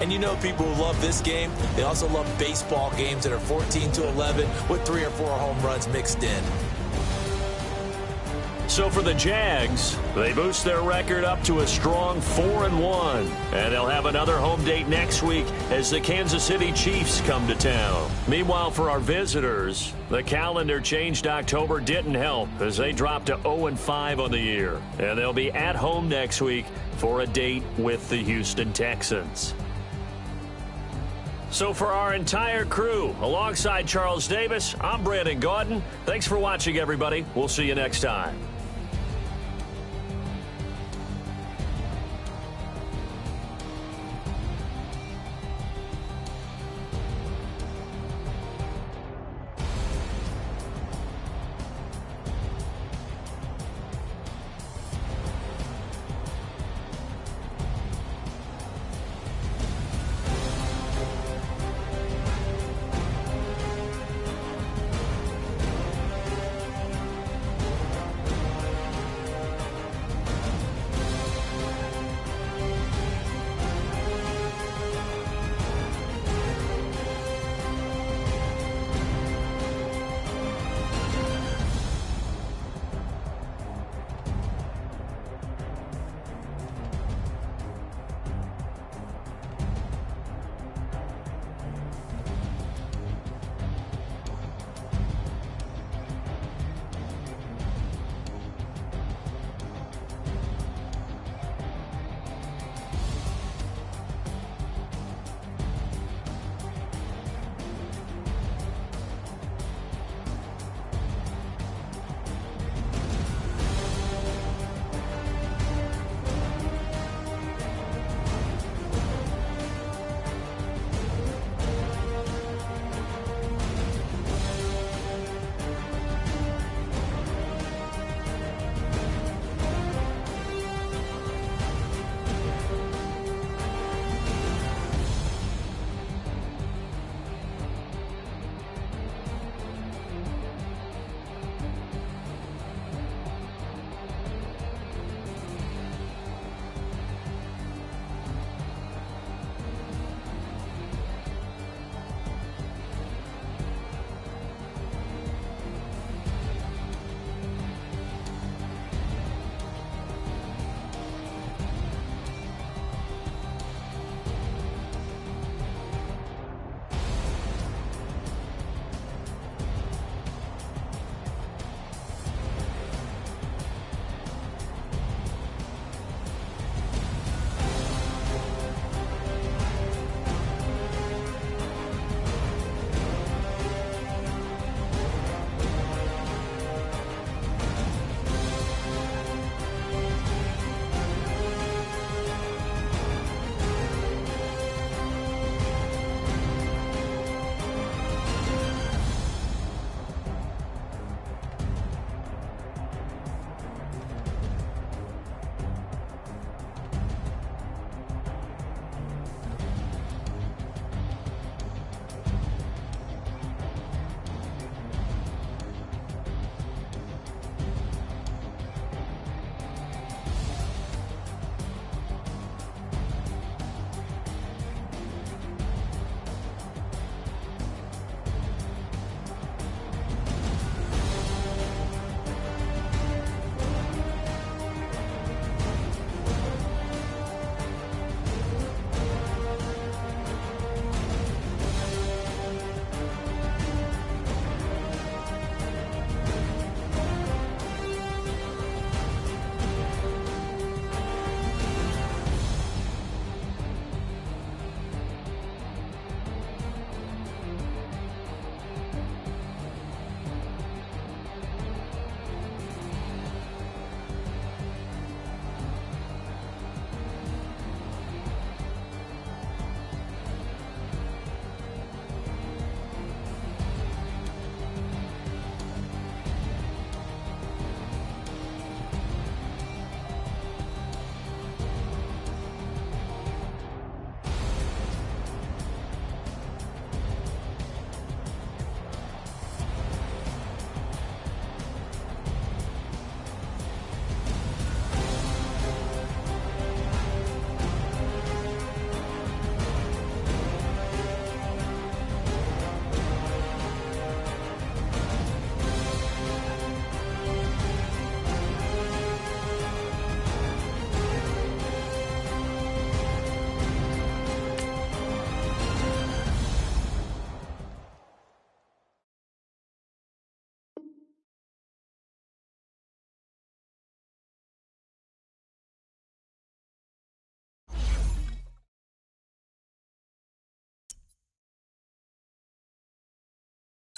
And you know people who love this game, they also love baseball games that are 14-11 with 3 or 4 home runs mixed in. So for the Jags, they boost their record up to a strong 4-1. And they'll have another home date next week as the Kansas City Chiefs come to town. Meanwhile, for our visitors, the calendar changed October didn't help as they dropped to 0-5 on the year. And they'll be at home next week for a date with the Houston Texans. So for our entire crew, alongside Charles Davis, I'm Brandon Gaudin. Thanks for watching, everybody. We'll see you next time.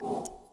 You